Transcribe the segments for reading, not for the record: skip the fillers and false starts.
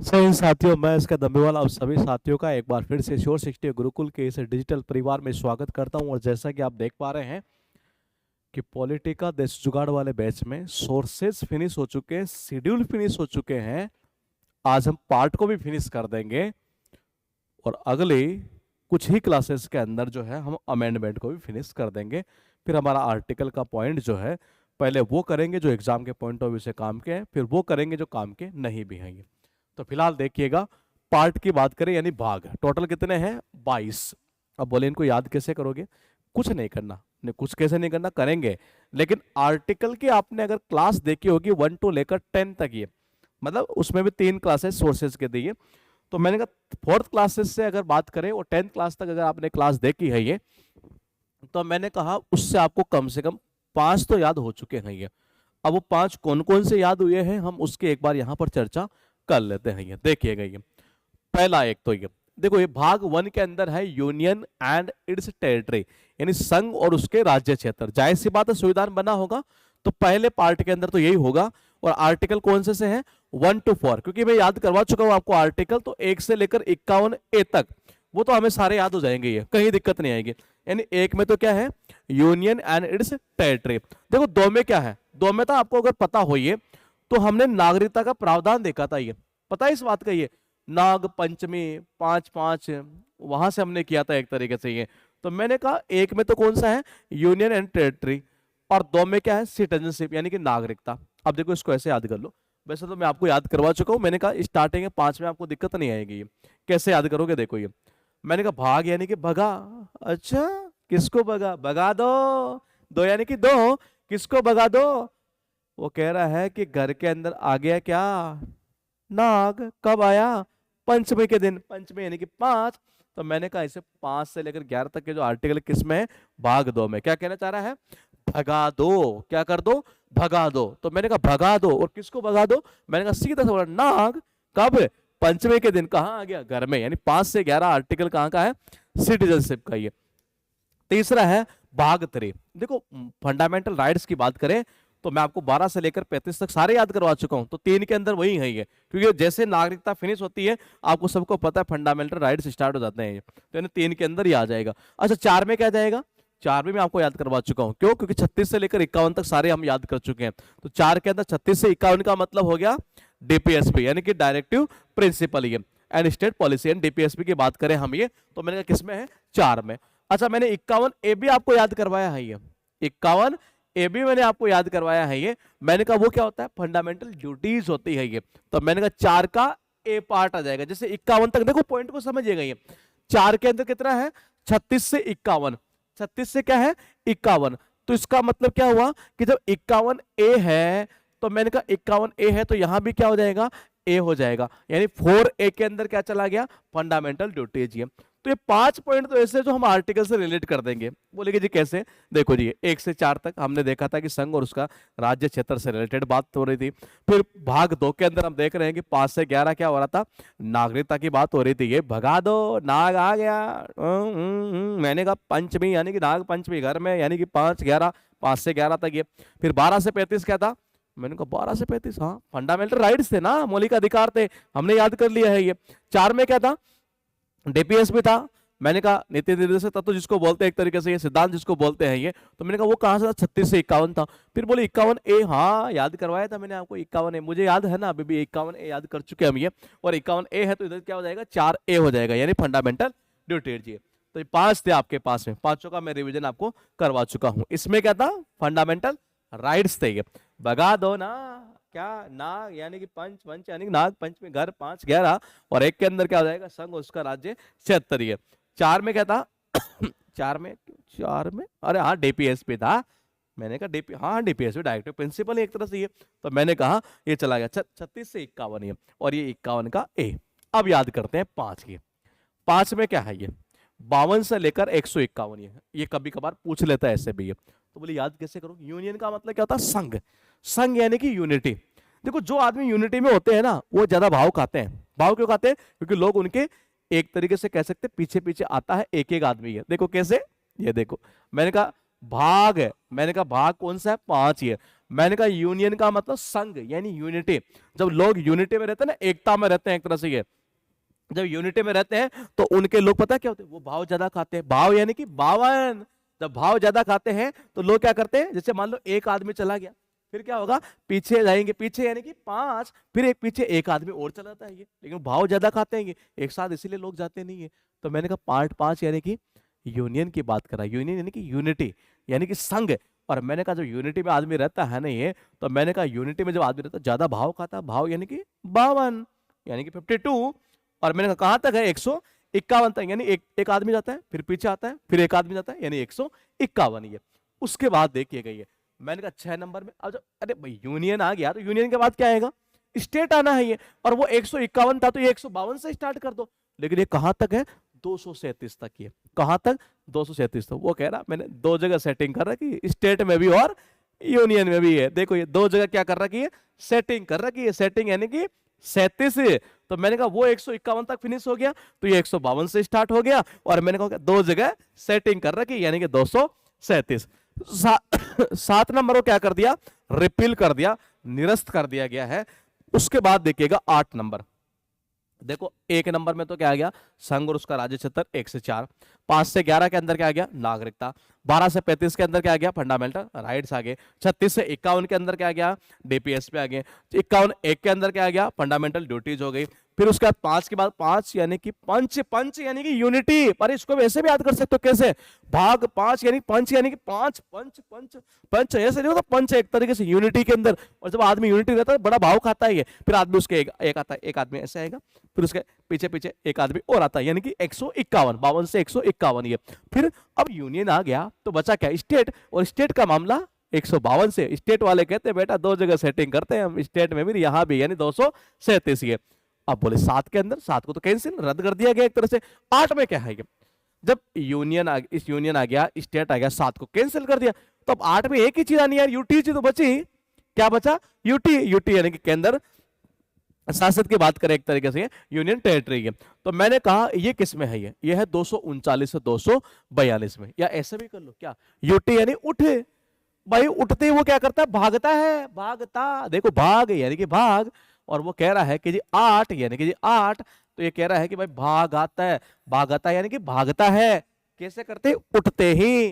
सही साथियों, मैं इसका दम्बेवाला आप सभी साथियों का एक बार फिर से श्योर 60 गुरुकुल के इस डिजिटल परिवार में स्वागत करता हूं। और जैसा कि आप देख पा रहे हैं कि पॉलिटिका देश जुगाड़ वाले बैच में सोर्सेज फिनिश हो चुके हैं, शेड्यूल फिनिश हो चुके हैं। आज हम पार्ट को भी फिनिश कर देंगे और अगले कुछ ही क्लासेस के अंदर जो है हम अमेंडमेंट को भी फिनिश कर देंगे। फिर हमारा आर्टिकल का पॉइंट जो है पहले वो करेंगे जो एग्जाम के पॉइंट ऑफ व्यू से काम के हैं, फिर वो करेंगे जो काम के नहीं भी हैं। तो फिलहाल देखिएगा, पार्ट की बात करें यानी भाग, टोटल कितने हैं? 22। अब बोले इनको याद कैसे करोगे? कुछ नहीं करना, नहीं कुछ कैसे नहीं करना, करेंगे। लेकिन आर्टिकल की आपने अगर क्लास देखी होगी 1 to लेकर 10 तक, ये मतलब उसमें भी 3 क्लासेस सोर्सेज के दिए। तो मैंने कहा फोर्थ क्लासेस से अगर बात करें और 10th क्लास तक अगर आपने क्लास देखी है ये, तो मैंने कहा उससे आपको कम से कम 5 तो याद हो चुके हैं ये। अब वो 5 कौन कौन से याद हुए हैं हम उसकी एक बार यहां पर चर्चा कर लेते हैं। ये देखिएगा, ये पहला एक तो ये देखो, ये भाग 1 के अंदर है यूनियन एंड इट्स टेरिटरी, यानी संघ और उसके राज्य क्षेत्र। जाहिर सी बात है संविधान बना होगा तो पहले पार्ट के अंदर तो यही होगा। और आर्टिकल कौन से हैं? 1 to 4, क्योंकि मैं याद करवा चुका हूं आपको आर्टिकल, तो 1 से लेकर 51 ए तक वो तो हमें सारे याद हो जाएंगे, ये कहीं दिक्कत नहीं आएगी। यानी एक में तो क्या है? Union and it's territory. देखो दो में क्या है? दो में तो आपको अगर पता हो ये, तो हमने नागरिकता का प्रावधान देखा था, ये पता है इस बात का। ये नाग पंचमी 5-5 वहां से हमने किया था एक तरीके से ये। तो मैंने कहा एक में तो कौन सा है? यूनियन एंड टेरिटरी, और दो में क्या है? सिटीजनशिप यानी कि नागरिकता। अब देखो इसको ऐसे याद कर लो, वैसे तो मैं आपको याद करवा चुका हूं। मैंने कहा स्टार्टिंग में 5 में आपको दिक्कत नहीं आएगी। ये कैसे याद करोगे? देखो ये मैंने कहा भाग यानी कि भगा। अच्छा, किसको भगा? भगा दो। दो यानी कि दो, किसको भगा दो? वो कह रहा है कि घर के अंदर आ गया क्या? नाग। कब आया? पंचमी के दिन। पंचमी यानी कि 5। तो मैंने कहा इसे 5 से लेकर 11 तक के जो आर्टिकल किस में है? भाग 2 में। क्या कहना चाह रहा है? भगा दो। क्या कर दो? भगा दो। तो मैंने कहा भगा दो, और किसको भगा दो? मैंने कहा सीधा सा बोला नाग। कब? पंचमी के दिन। कहां आ गया? घर में। यानी 5 से 11 आर्टिकल कहां का है? सिटीजनशिप का। ये तीसरा है भाग 3। देखो फंडामेंटल राइट्स की बात करें तो मैं आपको 12 से लेकर 35 तक सारे याद करवा चुका हूं, तो 3 के अंदर वही है ये, क्योंकि जैसे नागरिकता फिनिश होती है आपको सबको पता है फंडामेंटल राइट्स स्टार्ट हो जाते हैं ये, तो यानी 3 के अंदर ही आ जाएगा। अच्छा 4 में क्या जाएगा? 4 भी मैं आपको याद करवा चुका हूं, क्यों? क्योंकि 36 से लेकर 51 तक सारे हम याद कर चुके हैं। तो 4 के अंदर 36 से 51 का मतलब हो गया डीपीएसपी, यानी कि डायरेक्टिव प्रिंसिपल ये and state policy. And DPSP की बात करें हम ये, तो मैंने कहा किसमें है? 4 में। अच्छा मैंने 51 ए भी आपको याद करवाया है ये, 51 ए भी मैंने आपको याद करवाया है ये। मैंने कहा वो क्या होता है? फंडामेंटल ड्यूटीज होती है ये। तो मैंने कहा 4 का ए पार्ट आ जाएगा। जैसे 51 तक देखो पॉइंट को समझिएगा, ये 4 के अंदर कितना है? 36 से 51। 36 से क्या है? 51। तो इसका मतलब क्या हुआ कि जब 51 ए है, तो मैंने कहा 51 ए है तो यहां भी क्या हो जाएगा? ए हो जाएगा। यानी 4 ए के अंदर क्या चला गया? Fundamental duties. ये तो ये 5 पॉइंट तो ऐसे जो हम आर्टिकल से रिलेट कर देंगे। बोलेगे जी कैसे? देखो जी 1 से 4 तक हमने देखा था कि संघ और उसका राज्य क्षेत्र से रिलेटेड बात हो रही थी। फिर भाग 2 के अंदर हम देख रहे हैं कि 5 से 11 क्या हो रहा था? नागरिकता की बात हो रही थी। ये भगा दो, नाग आ गया। मैंने कहा पंचमी यानी कि नाग पंचमी घर में, यानी कि 5-11, 5 से 11 तक ये। फिर 12 से 35 क्या था? मैंने कहा 12 से 35, हाँ फंडामेंटल राइट्स थे ना, मौलिक अधिकार थे, हमने याद कर लिया है ये। 4 में क्या था? डीपीएस भी था। मैंने कहा नीति निर्देशक तत्व जिसको बोलते हैं एक तरीके से, ये सिद्धांत जिसको बोलते हैं ये, तो मैंने कहा वो कहां से था? 36 से 51 था। फिर बोले 51 ए, हाँ याद करवाया था मैंने आपको 51 ए, मुझे याद है ना, अभी भी 51 ए याद कर चुके हम ये। और 51 ए है तो इधर क्या हो जाएगा? 4 ए हो जाएगा, यानी फंडामेंटल ड्यूटीज। ये तो ये 5 थे आपके पास में, पांचों का मैं रिविजन आपको करवा चुका हूं। इसमें क्या था? फंडामेंटल राइट्स थे ये। भगा दो ना, क्या? नाग यानी कि पंच, पंच यानी कि नाग पंच में घर 5-11, और 1 के अंदर क्या हो जाएगा? संघ उसका राज्य क्षेत्रीय। 4 में क्या था? 4 में अरे हाँ डीपीएस पे था। मैंने कहा डीपी, हाँ डीपीएस पे डायरेक्टिव प्रिंसिपल एक तरह से ये। तो मैंने कहा ये चला गया 36 से 51 ये, और ये 51 का ए। अब याद करते हैं 5 की। 5 में क्या है? ये 52 से लेकर 151 ये कभी कभार पूछ लेता है ऐसे भी ये। तो बोले याद कैसे करो? यूनियन का मतलब क्या होता है? संघ। संघ यानी कि यूनिटी। देखो जो आदमी यूनिटी में होते हैं ना वो ज्यादा भाव खाते हैं। भाव क्यों खाते हैं? क्योंकि लोग उनके एक तरीके से कह सकते हैं पीछे पीछे आता है एक एक आदमी है। देखो कैसे, ये देखो मैंने कहा भाग है, मैंने कहा भाग कौन सा है? 5 ही है। मैंने कहा यूनियन का मतलब संघ यानी यूनिटी। जब लोग यूनिटी में रहते हैं ना, एकता में रहते हैं एक तरह से, ये जब यूनिटी में रहते हैं तो उनके लोग पता है क्या होते हैं, वो भाव ज्यादा खाते हैं। भाव यानी कि बावन। जब भाव ज्यादा खाते हैं तो लोग क्या करते हैं, जैसे मान लो एक आदमी चला गया, फिर क्या होगा, पीछे जाएंगे, पीछे यानी कि 5, फिर एक पीछे एक आदमी और चला जाता है ये, लेकिन भाव ज्यादा खाते हैं ये एक साथ, इसीलिए लोग जाते नहीं है। तो मैंने कहा पार्ट 5 यानी कि यूनियन की बात करा। यूनियन यानी कि यूनिटी यानी कि संघ। और मैंने कहा जब यूनिटी में आदमी रहता है ना ये, तो मैंने कहा यूनिटी में जब आदमी रहता है ज्यादा भाव खाता है, भाव यानी कि 52 यानी कि 52। और मैंने कहा कहां तक है, 151 तक, यानी एक आदमी जाता है, फिर पीछे आता है, फिर एक आदमी जाता है, यानी 151 ये। उसके बाद देखिएगा ये, मैंने कहा 6 नंबर में अब अरे भाई यूनियन आ गया तो यूनियन के बाद क्या आएगा, स्टेट आना है ये। और वो 151 था तो ये 152 से स्टार्ट कर दो। लेकिन ये कहां तक है, 237 तक। ये कहां तक, 237 तक। वो कह रहा मैंने 2 जगह सेटिंग कर रखी है, स्टेट में भी और यूनियन में भी है। देखो ये 2 जगह क्या कर रखी है, सेटिंग कर रखी है। सेटिंग यानी कि 37। तो मैंने कहा वो 151 तक फिनिश हो गया तो ये 152 से स्टार्ट हो गया। और मैंने कहा 2 जगह सेटिंग कर रखी यानी कि 237। 7 नंबर को क्या कर दिया, रिपील कर दिया, निरस्त कर दिया गया है। उसके बाद देखिएगा 8 नंबर। देखो 1 नंबर में तो क्या आ गया, संघ और उसका राज्य क्षेत्र 1 से 4। 5 से 11 के अंदर क्या आ गया, नागरिकता। 12 से 35 के अंदर क्या आ गया, फंडामेंटल राइट्स आ गए। 36 से 51 के अंदर क्या आ गया, डीपीएस पे आ गए। 51 1 के अंदर क्या आ गया, फंडामेंटल ड्यूटीज हो गई। फिर उसके बाद 5 के बाद 5 यानी कि पंच, पंच यानी कि यूनिटी। पर इसको वैसे भी याद कर सकते हो, कैसे, भाग 5 यानी पंच यानी कि 5 पंच पंच पंच, ऐसे नहीं होता पंच, एक तरीके से यूनिटी के अंदर। और जब आदमी यूनिटी रहता है बड़ा भाव खाता है ये। फिर आदमी उसके एक आता है, एक आदमी ऐसे आएगा, फिर उसके पीछे पीछे एक आदमी और आता है, यानी कि 151, 52 से 151 ये। फिर अब यूनियन आ गया तो बचा क्या, स्टेट। और स्टेट का मामला 152 से। स्टेट वाले कहते हैं बेटा 2 जगह सेटिंग करते हैं हम, स्टेट में भी यहां भी, यानी 237 ये। अब बोले 7 के अंदर, 7 को तो कैंसिल रद्द कर दिया गया एक तरह से। 8 में क्या है, जब यूनियन आ गया, स्टेट आ गया, 7 को कैंसिल कर दिया। तो अब 8 में एक ही चीज आनी यार, यूटी तो बची। क्या बचा, यूटी। यूटी यानी कि केंद्र शासित की बात करें एक तरीके से, यूनियन टेरिटरी है। तो मैंने कहा ये किस में है, ये है 239 से 242 में। या ऐसे भी कर लो, क्या, यूटी यानी उठे। भाई उठते ही वो क्या करता है, भागता है, भागता। देखो भाग यानी कि भाग, और वो कह रहा है कि जी 8 यानी कि जी 8। तो ये कह रहा है कि भाई भाग आता है, भाग आता है यानी कि भागता है। कैसे करते, उठते ही।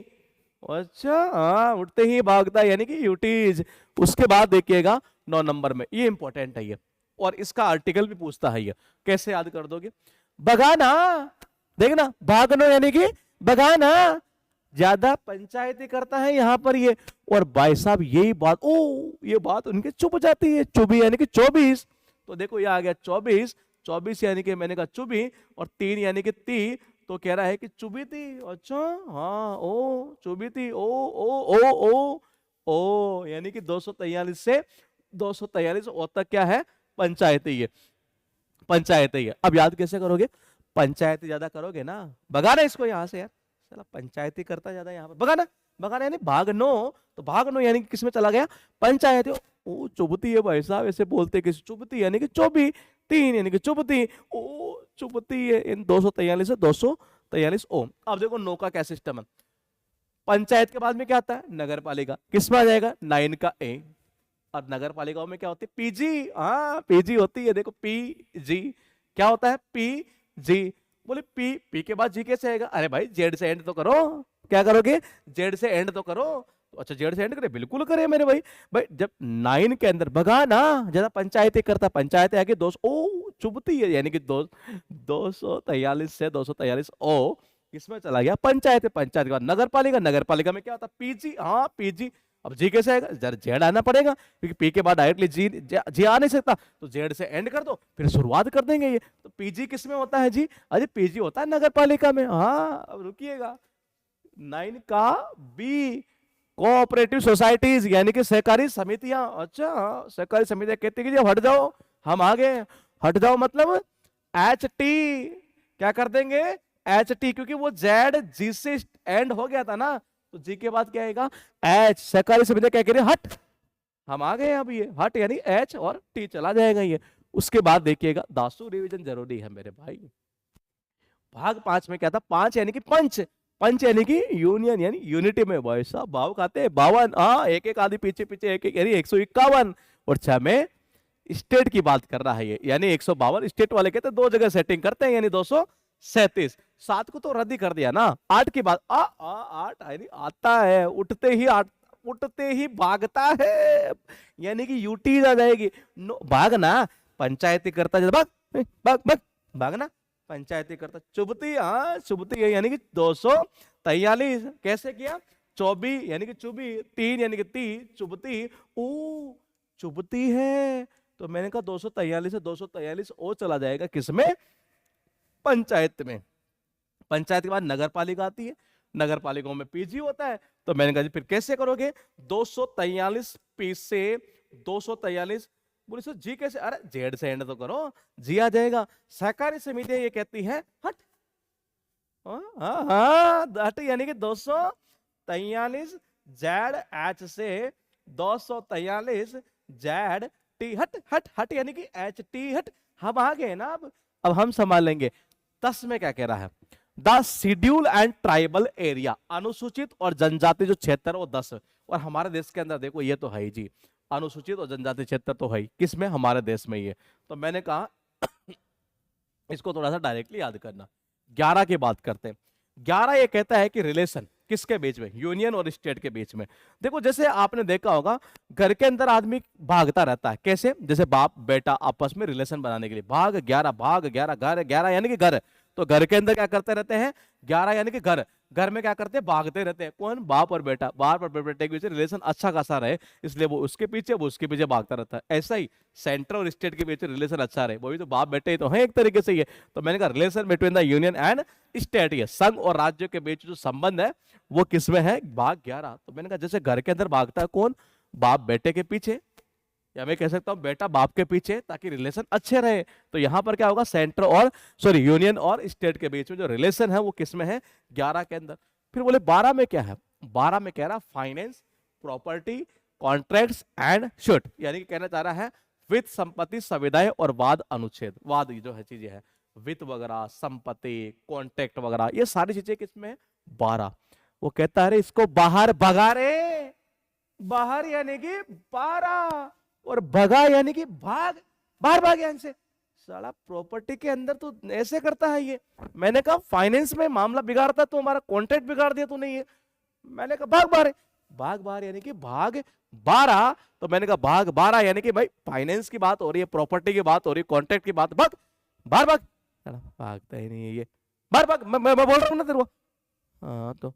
अच्छा हाँ, उठते ही भागता है यानी कि यूटीज। उसके बाद देखिएगा 9 नंबर में, ये इंपॉर्टेंट है ये, और इसका आर्टिकल भी पूछता है ये। कैसे याद कर दोगे, भगाना। देखना, भागना यानी कि भगाना। ज्यादा पंचायती करता है यहां पर ये। और भाई साहब यही बात, ओ ये बात उनके चुप जाती है, चुबी यानी कि 24। तो देखो ये आ गया 24, 24 यानी कि मैंने कहा चुबी, और 3 यानी कि ती। तो कह रहा है कि चुबी थी। अच्छा हाँ, ओ चुबी थी, ओ ओ ओ ओ ओ, यानी कि 243 से 243 ओ तक क्या है, पंचायती है, पंचायती है। अब याद कैसे करोगे, पंचायती ज्यादा करोगे ना, भगाना इसको यहां से यार, चला पंचायती करता ज्यादा यहाँ पर, भगाना। भगाना यानी भागनो, तो भागनो यानी कि किसमें चला गया, पंचायती। ओ चुभती है भाई साहब, ऐसे बोलते किसी, चुभती यानी कि चौबी। 3 यानी कि चुभती, ओ चुभती है। इन 243 से 243 ओ। अब देखो 9 का क्या सिस्टम है, पंचायत के बाद में क्या आता है, नगर पालिका। किस में आ जाएगा, 9 का ए। और नगर पालिकाओं में क्या होती है, पीजी। हाँ पीजी होती है, देखो पीजी क्या होता है, पीजी। बोले पी के बाद जी कैसे आएगा, अरे भाई जेड से एंड तो करो। क्या करोगे, जेड से एंड तो करो। तो अच्छा जेड से एंड करे, बिल्कुल करे मेरे भाई। भाई जब 9 के अंदर भगाना, ज्यादा पंचायती करता, पंचायत आगे 200 ओ चुभती है, यानी कि 243 से 243 ओ किसमें चला गया, पंचायत। पंचायत के बाद नगर पालिका, नगर पालिका में क्या होता, पीजी। हाँ पीजी। अब जी कैसे आएगा, जरा जेड आना पड़ेगा, क्योंकि पी के बाद डायरेक्टली जी आ नहीं सकता, तो जेड से एंड कर दो, फिर शुरुआत कर देंगे ये। तो पीजी किस में होता है जी, अरे पीजी होता है नगर पालिका में। हाँ अब रुकिएगा, 9 का बी, कोऑपरेटिव सोसाइटीज यानी कि सहकारी समितियां। अच्छा सहकारी समितियां कहती है कि हट जाओ, हम आ गए। हट जाओ मतलब एच टी, क्या कर देंगे, एच टी, क्योंकि वो जेड जी से एंड हो गया था ना, तो जी के बाद क्या आएगा, एच। सहकारी समिति क्या कह रही है, हट, हम आ गए अब ये, हट यानी एच और टी चला जाएगा ये। उसके बाद देखिएगा, दासू रिवीजन जरूरी है मेरे भाई। भाग 5 में क्या था, 5 यानी कि पंच, पंच यानी कि यूनियन यानी यूनिटी में भाई साहब भाव खाते हैं 52, हाँ एक एक आदि पीछे पीछे एक एक यानी 151, और 6 में स्टेट की बात कर रहा है ये, यानी 152 स्टेट वाले कहते हैं दो जगह सेटिंग करते हैं यानी 237। 7 को तो रद्द ही कर दिया ना। 8 की बात 8 यानी आता है, उठते ही उठते ही भागता है, यानी कि यूटी आ जाएगी। भागना पंचायती करता भाग भाग भाग भागना पंचायती करता। चुभती, हाँ चुभती है यानी कि 243। कैसे किया? 24 यानी कि चुभी, 3 यानी कि 30, चुभती चुभती है, तो मैंने कहा 243 से 243 और चला जाएगा किसमें? पंचायत में। पंचायत के बाद नगर पालिका आती है, नगर पालिकाओं में पीजी होता है, तो मैंने कहा जी फिर कैसे करोगे? 243 पी से 243, बोले सर जी कैसे? अरे जेड से एंड तो करो, जी आ जाएगा। सहकारी समितियां ये कहती है हट, हट यानी कि 243 जेड एच से 243 जेड टी, हट हट हट यानी कि एच टी हट। हम आ गए ना, अब हम संभाल लेंगे। 10 में क्या कह रहा है? The schedule and tribal area, अनुसूचित और जनजाति जो क्षेत्र वो 10। और हमारे देश के अंदर देखो ये तो है ही जी, अनुसूचित और जनजाति क्षेत्र तो है ही किसमें? हमारे देश में ही है। तो मैंने कहा इसको थोड़ा सा डायरेक्टली याद करना। 11 की बात करते हैं। 11 ये कहता है कि रिलेशन किसके बीच में? यूनियन और स्टेट के बीच में। देखो जैसे आपने देखा होगा घर के अंदर आदमी भागता रहता है, कैसे? जैसे बाप बेटा आपस में रिलेशन बनाने के लिए भाग 11 भाग 11 घर 11 यानी कि घर, तो घर के अंदर क्या करते रहते हैं? 11 यानी कि घर, घर में क्या करते हैं? भागते रहते हैं। कौन? बाप और बेटा, बाप और बेटे के बीच रिलेशन अच्छा खासा रहे, इसलिए वो उसके पीछे वो उसके पीछे भागता रहता है। ऐसा ही सेंटर और स्टेट के बीच रिलेशन अच्छा रहे, वो भी तो बाप बेटे ही तो है एक तरीके से ये। तो मैंने कहा relation between the union and state, ये संघ और राज्य के बीच जो संबंध है वो किसमें है? भाग 11। तो मैंने कहा जैसे घर के अंदर भागता है कौन? बाप बेटे के पीछे, या मैं कह सकता हूं बेटा बाप के पीछे, ताकि रिलेशन अच्छे रहे। तो यहां पर क्या होगा? सेंटर और यूनियन और स्टेट के बीच में जो रिलेशन है वो किसमें है? 11 के अंदर। फिर बोले 12 में क्या है? 12 में कह रहा finance, property, contracts and shoot, यानी कि कहना चाह रहा है वित्त, संपत्ति, संविदाएं और वाद अनुच्छेद। वाद जो है चीजें है, वित्त वगैरह, संपत्ति, कॉन्ट्रैक्ट वगैरह, ये सारी चीजें किसमें है? 12। वो कहता है इसको बाहर भगा रे, बाहर यानी कि 12 और भगा यानी कि भाग, बाहर भाग यहाँ से। साला प्रॉपर्टी के अंदर तो ऐसे करता है ये। मैंने कहा फाइनेंस में मामला बिगाड़ता तो हमारा कॉन्ट्रैक्ट बिगाड़ दिया तूने ये। मैंने कहा भाग बाहर, भाग बाहर यानी कि भाग 12। तो मैंने कहा भाग 12 यानी कि भाई फाइनेंस की बात हो रही है, प्रॉपर्टी की बात हो रही है, कॉन्ट्रैक्ट की बात, भाग बाहर भाग। भागता ही नहीं है ये, बाहर भाग। मैं बोल रहा हूँ ना तेरे को। हाँ तो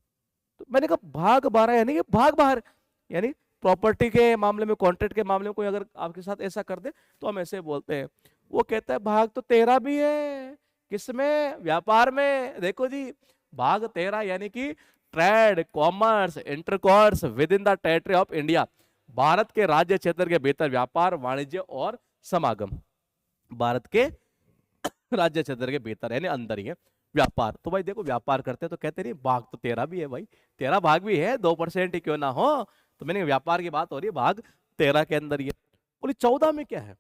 मैंने कहा भाग 12 यानी कि भाग बाहर, यानी प्रॉपर्टी के मामले में, कॉन्ट्रैक्ट के मामले में कोई अगर आपके साथ ऐसा कर दे तो हम ऐसे बोलते हैं। वो कहता है भाग तो 13 भी है, किसमें? व्यापार में। देखो जी भाग 13 यानी कि trade, commerce, intercourse with in the territory of India, Bharat के राज्य क्षेत्र के भीतर व्यापार, वाणिज्य और समागम। भारत के राज्य क्षेत्र के भीतर यानी अंदर ही है व्यापार। तो भाई देखो व्यापार करते हैं तो कहते नहीं भाग तो 13 भी है भाई, 13 भाग भी है, 2% ही क्यों ना हो। तो मैंने व्यापार की बात हो रही है, भाग 13 के अंदर ये। बोली 14 में क्या है?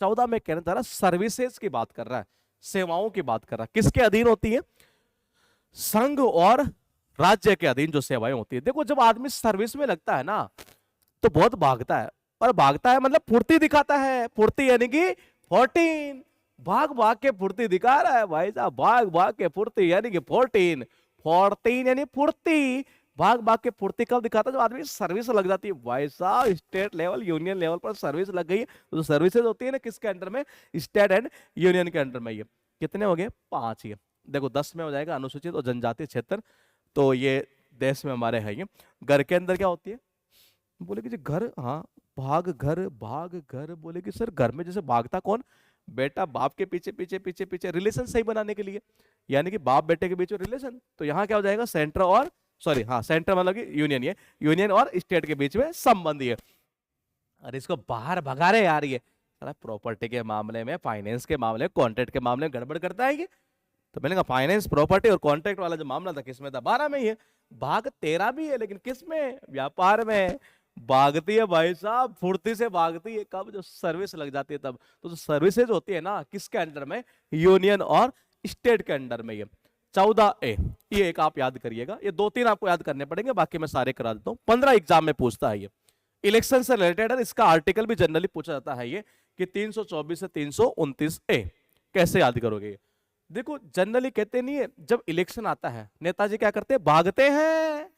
14 में कहना चाह रहा सर्विसेज की बात कर रहा है, सेवाओं की बात कर रहा है। किसके अधीन होती है? संघ और राज्य के अधीन जो सेवाएं होती है। देखो जब आदमी सर्विस में लगता है ना तो बहुत भागता है, और भागता है मतलब फुर्ती दिखाता है। फुर्ती यानी कि 14, भाग भाग के फुर्ती दिखा रहा है भाई साहब, भाग भाग के फुर्ती यानी कि 14 यानी फुर्ती। भाग भाग के फुर्ती कब दिखाता है? जब आदमी सर्विस लग जाती है भाई साहब, स्टेट लेवल, यूनियन लेवल पर सर्विस लग गई है। तो सर्विसेज होती है ना किसके अंडर में? स्टेट एंड यूनियन के अंडर में। ये कितने हो गए? 5 ये। देखो 10 में हो जाएगा अनुसूचित और जनजातीय क्षेत्र, तो ये देश में हमारे है। ये घर के अंदर क्या होती है? बोले कि जी घर, हाँ भाग घर, भाग घर। बोले कि सर घर में जैसे भागता कौन? बेटा बाप के पीछे पीछे पीछे पीछे, रिलेशन सही बनाने के लिए, यानी कि बाप बेटे के बीच में रिलेशन। तो यहाँ क्या हो जाएगा? सेंटर और सेंटर मतलब कि यूनियन, ये यूनियन और स्टेट के बीच में संबंध है। अरे इसको बाहर भगा रहे यार, ये प्रॉपर्टी के मामले में, फाइनेंस के मामले, कॉन्ट्रैक्ट के मामले में गड़बड़ करता है ये। तो मैंने कहा फाइनेंस, प्रॉपर्टी और कॉन्ट्रैक्ट वाला जो मामला था किसमें था? 12 में ही है। भाग 13 भी है लेकिन किसमें? व्यापार में। भागती है भाई साहब, फुर्ती से भागती है। कब? जो सर्विस लग जाती है तब। तो जो सर्विसेज होती है ना किसके अंडर में? यूनियन और स्टेट के अंडर में। ये 14A, ये एक आप याद करिएगा, ये 2-3 आपको याद करने पड़ेंगे, बाकी मैं सारे करा देता हूं। 15 एग्जाम में पूछता है ये, इलेक्शन से रिलेटेड है, इसका आर्टिकल भी जनरली पूछा जाता है ये कि 324 से 329A। कैसे याद करोगे ये? देखो जनरली कहते नहीं है, जब इलेक्शन आता है नेताजी क्या करते हैं, भागते हैं।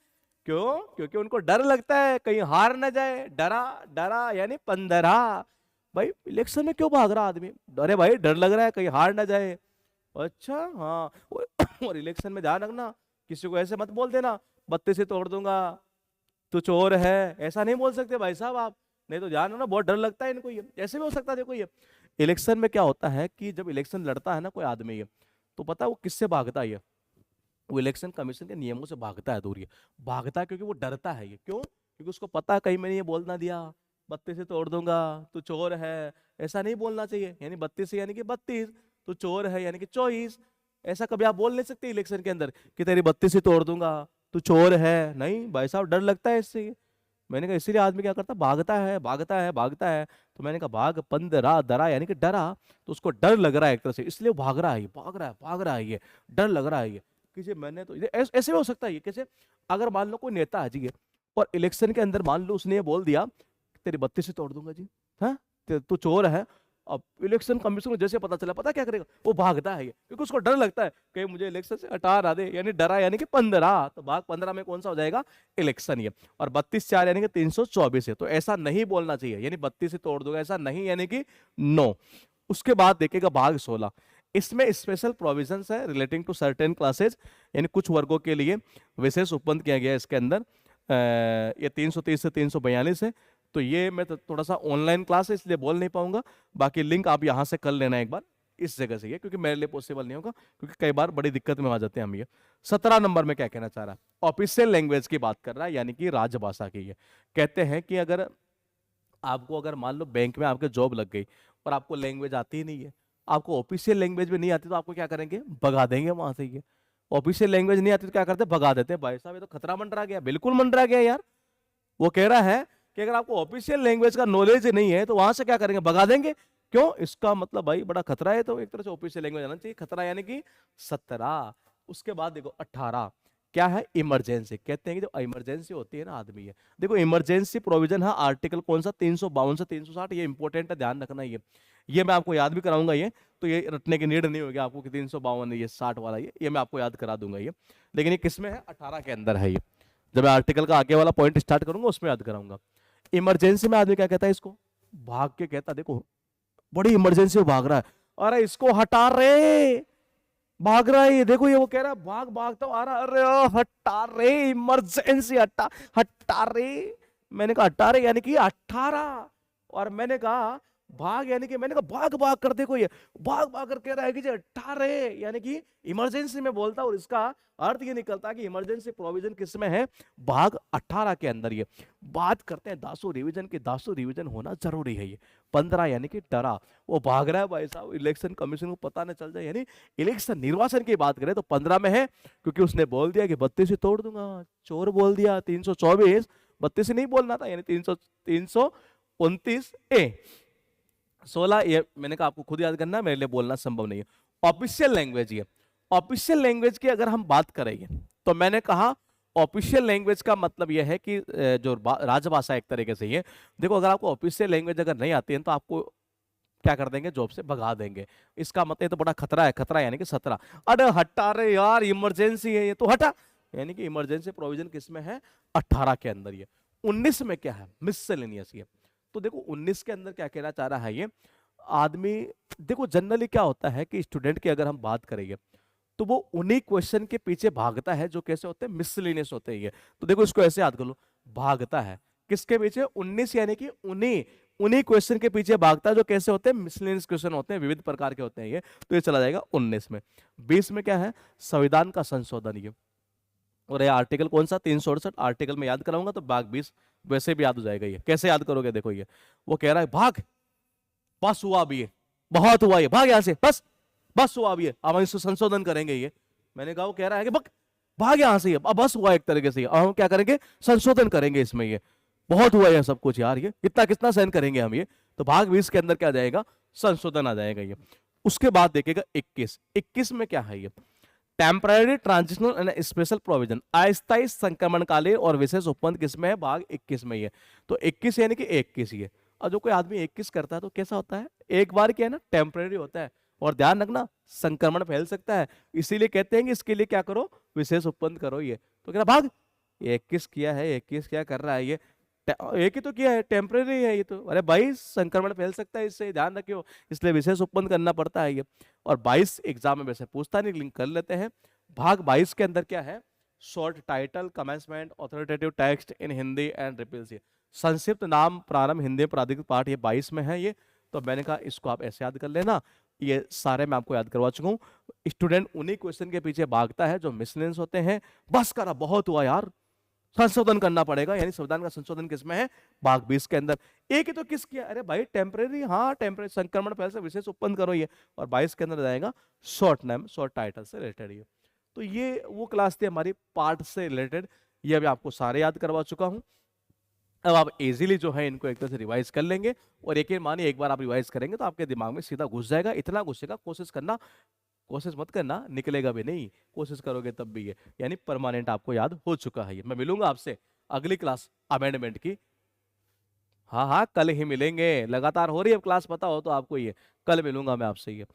क्यों? क्योंकि उनको डर लगता है कहीं हार ना जाए, डरा डरा यानी 15। भाई इलेक्शन में क्यों भाग रहा आदमी? अरे भाई डर लग रहा है कहीं हार ना जाए। अच्छा हाँ, और इलेक्शन में ध्यान रखना, किसी को ऐसे मत बोल देना 32 से तोड़ दूंगा, तू चोर है, ऐसा नहीं बोल सकते भाई साहब आप, नहीं तो ध्यान रखना बहुत डर लगता है इनको। ये ऐसे भी हो सकता है। देखो ये इलेक्शन में क्या होता है कि जब इलेक्शन लड़ता है ना कोई आदमी, ये तो पता है वो किससे भागता है? वो इलेक्शन कमीशन के नियमों से भागता है। दूर ये भागता है क्योंकि वो डरता है। ये क्यों? क्योंकि उसको पता है कहीं मैंने ये बोल ना दिया 32 से तोड़ दूंगा, तू चोर है, ऐसा नहीं बोलना चाहिए। यानी 32 से यानी कि 32, तू चोर है यानी कि 24। ऐसा कभी आप बोल नहीं सकते इलेक्शन के अंदर कि तेरी 32 से तोड़ दूंगा, तू चोर है। नहीं भाई साहब, डर लगता है इससे। मैंने कहा इसीलिए आदमी क्या करता, भागता है भागता है भागता है। तो मैंने कहा भाग 15 डरा यानी कि डरा, तो उसको डर लग रहा है एक तरह से, इसलिए वो भाग रहा है, भाग रहा है भाग रहा है, ये डर लग रहा है। ये कि मैंने तो ऐसे भी हो सकता है ये कैसे, अगर मान लो कोई नेता है जी और इलेक्शन के अंदर मान लो उसने ये बोल दिया तेरी 32 से तोड़ दूंगा जी, हाँ तू चोर है। अब इलेक्शन कमीशन को जैसे पता चला, पता क्या करेगा, वो भागता है ये, क्योंकि उसको डर लगता है कहीं मुझे इलेक्शन से हटा ना दे। यानी डरा यानी कि 15, तो भाग 15 में कौन सा हो जाएगा, इलेक्शन। ये और 32-4 यानी कि 324 है। तो ऐसा नहीं बोलना चाहिए यानी 32 से तोड़ दूंगा, ऐसा नहीं, यानी कि नो। उसके बाद देखेगा भाग 16, इसमें स्पेशल प्रोविजंस है रिलेटिंग टू सर्टेन क्लासेज, यानी कुछ वर्गों के लिए विशेष उपबंध किया गया है इसके अंदर। ये 330 से 342 है। तो ये मैं थोड़ा सा ऑनलाइन क्लास है इसलिए बोल नहीं पाऊंगा, बाकी लिंक आप यहां से कर लेना एक बार इस जगह से, ये क्योंकि मेरे लिए पॉसिबल नहीं होगा, क्योंकि कई बार बड़ी दिक्कत में आ जाते हैं हम। ये 17 नंबर में क्या कहना चाह रहा है, ऑफिशियल लैंग्वेज की बात कर रहा है, यानी कि राजभाषा की। ये कहते हैं कि अगर आपको, अगर मान लो बैंक में आपके जॉब लग गई और आपको लैंग्वेज आती ही नहीं है, आपको ऑफिशियल लैंग्वेज भी नहीं आती, तो आपको क्या करेंगे, भगा देंगे वहां से। ये ऑफिशियल लैंग्वेज नहीं आती तो क्या करते, भगा देते हैं। भाई साहब ये तो खतरा मंडरा गया, बिल्कुल मंडरा गया यार। वो कह रहा है कि अगर आपको ऑफिशियल लैंग्वेज का नॉलेज नहीं है तो वहां से क्या करेंगे, भगा देंगे। क्यों? इसका मतलब भाई बड़ा खतरा है, तो एक तरह से ऑफिशियल लैंग्वेज आना चाहिए। खतरा यानी कि 17। उसके बाद देखो 18 क्या है, इमरजेंसी। कहते हैं कि जो इमरजेंसी होती है ना आदमी है, देखो इमरजेंसी प्रोविजन है आर्टिकल कौन सा, 352 से 360। ये इंपॉर्टेंट है, ध्यान रखना। ये मैं आपको याद भी कराऊंगा। ये तो ये रटने की नीड नहीं होगी आपको कि 352 ये 60 वाला, ये मैं आपको याद करा दूंगा। ये लेकिन ये किसमें है, 18 के अंदर है। ये जब मैं आर्टिकल का आगे वाला पॉइंट स्टार्ट करूंगा उसमें याद कराऊंगा। इमरजेंसी में आदमी क्या कहता है, इसको भाग के कहता है, देखो बड़ी इमरजेंसी भाग रहा है, अरे इसको हटा रे, भाग रहा है ये, देखो ये वो कह रहा है भाग भागता आ रहा, अरे हटा रे, इमरजेंसी, हटा हटा रे। मैंने कहा हटा रे यानी कि 18, और मैंने कहा भाग यानी कि, मैंने कहा भाग भाग कर, देखो ये भाग भाग कर कह रहा है कि 18 यानी कि इमरजेंसी में बोलता, और इसका अर्थ ये निकलता कि इमरजेंसी प्रोविजन किसमें है, भाग 18 के अंदर। ये बात करते हैं दासो रिवीजन की, दासो रिवीजन होना जरूरी है। ये 15 यानी कि डरा, वो भाग रहा है भाई साहब, इलेक्शन कमीशन को पता न चल जाए। यानी इलेक्शन निर्वाचन की बात करें तो 15 में है, क्योंकि उसने बोल दिया कि 32 से तोड़ दूंगा, चोर बोल दिया 324, 32 नहीं बोलना था, यानी 329A। 16 ये मैंने कहा आपको खुद याद करना, मेरे लिए बोलना संभव नहीं है। ऑफिशियल लैंग्वेज, ये ऑफिशियल लैंग्वेज की अगर हम बात करेंगे तो मैंने कहा ऑफिशियल लैंग्वेज का मतलब यह है कि जो राजभाषा एक तरीके से। ये देखो अगर आपको ऑफिशियल लैंग्वेज अगर नहीं आती है तो आपको क्या कर देंगे, जॉब से भगा देंगे। इसका मतलब ये तो बड़ा खतरा है, खतरा यानी कि 17। अरे हटा रे यार, इमरजेंसी है ये, तो हटा, यानी कि इमरजेंसी प्रोविजन किसमें है, 18 के अंदर। ये 19 में क्या है, मिससेलेनियस। ये तो देखो 19 के अंदर क्या कहना चाह रहा है ये आदमी, देखो जनरली क्या होता है कि स्टूडेंट की अगर हम बात करेंगे तो वो उन्हीं क्वेश्चन के पीछे भागता है जो कैसे होते हैं, मिसलेनियस होते हैं। ये तो देखो इसको ऐसे याद कर लो, भागता है किसके पीछे, 19 यानी कि उन्हीं क्वेश्चन के पीछे भागता है जो कैसे होते हैं, मिसलेनियस क्वेश्चन होते हैं, विविध प्रकार के होते हैं। ये तो ये चला जाएगा 19 में। 20 में क्या है, संविधान का संशोधन। ये और ये आर्टिकल कौन सा, 368। आर्टिकल में याद कराऊंगा तो भाग 20 वैसे भी याद हो जाएगा। ये कैसे याद करोगे, देखो ये वो कह रहा है भाग, बस हुआ अभी ये, बहुत हुआ ये, भाग यहां से, बस बस हुआ अभी ये, अब हम इसको संशोधन करेंगे। ये मैंने कहा, वो कह रहा है कि भाग यहां से, अब बस हुआ एक तरीके से, अब हम क्या करेंगे, संशोधन करेंगे इसमें। ये बहुत हुआ ये सब कुछ यार, ये कितना कितना सहन करेंगे हम। ये तो भाग 20 के अंदर क्या जाएगा, संशोधन आ जाएगा। ये उसके बाद देखेगा 21 में क्या है, ये temporary transitional and special provision, अस्थायी संक्रमणकालीन और विशेष उपबंध किसमें है? भाग 21 में ही है। तो 21 यानी कि 21 ही है। और जो कोई आदमी 21 करता है तो कैसा होता है? एक बार क्या है ना, टेम्पररी होता है। और ध्यान रखना, संक्रमण फैल सकता है, इसीलिए कहते हैं कि इसके लिए क्या करो? विशेष उपबंध करो। ये तो कह रहा भाग 21 किया है, 21 क्या कर रहा है ये? एक ही तो किया है, टेम्पररी है ये तो। अरे भाई संक्रमण फैल सकता है, इससे ध्यान रखियो, इसलिए विशेष उपबंध करना पड़ता है ये। और 22 एग्जाम में वैसे पूछता नहीं, लिंक कर लेते हैं। भाग 22 के अंदर क्या है? Short title, commencement, authoritative text in Hindi and repeals. ये संक्षिप्त नाम, प्रारंभ, हिंदी प्राधिकृत पाठ, ये 22 में है ये। तो मैंने कहा इसको आप ऐसे याद कर लेना। ये सारे मैं आपको याद करवा चुका हूँ। स्टूडेंट उन्हीं क्वेश्चन के पीछे भागता है जो मिसलेनियस होते हैं। बस करा, बहुत हुआ यार, संशोधन करना पड़ेगा। यानी संविधान का संशोधन किसमें है? भाग 20 के अंदर। एक ही तो किस किया? अरे भाई टेम्परेरी, हाँ टेम्परेरी, संक्रमण फैल से विशेष उपबंध करो ये। और 22 के अंदर जाएगा शॉर्ट नेम, शॉर्ट टाइटल से रिलेटेड ये। तो ये वो क्लास थी हमारी पार्ट से रिलेटेड। ये अभी आपको सारे याद करवा चुका हूं। अब आप इजीली जो है इनको एक तरह से रिवाइज कर लेंगे। और यकीन मानिए एक बार आप रिवाइज करेंगे तो आपके दिमाग में सीधा घुस जाएगा। इतना घुसेगा, कोशिश करना, कोशिश मत करना, निकलेगा भी नहीं, कोशिश करोगे तब भी ये, यानी परमानेंट आपको याद हो चुका है ये। मैं मिलूंगा आपसे अगली क्लास अमेंडमेंट की। हाँ हाँ, कल ही मिलेंगे, लगातार हो रही है क्लास, पता हो तो आपको ये। कल मिलूंगा मैं आपसे ये।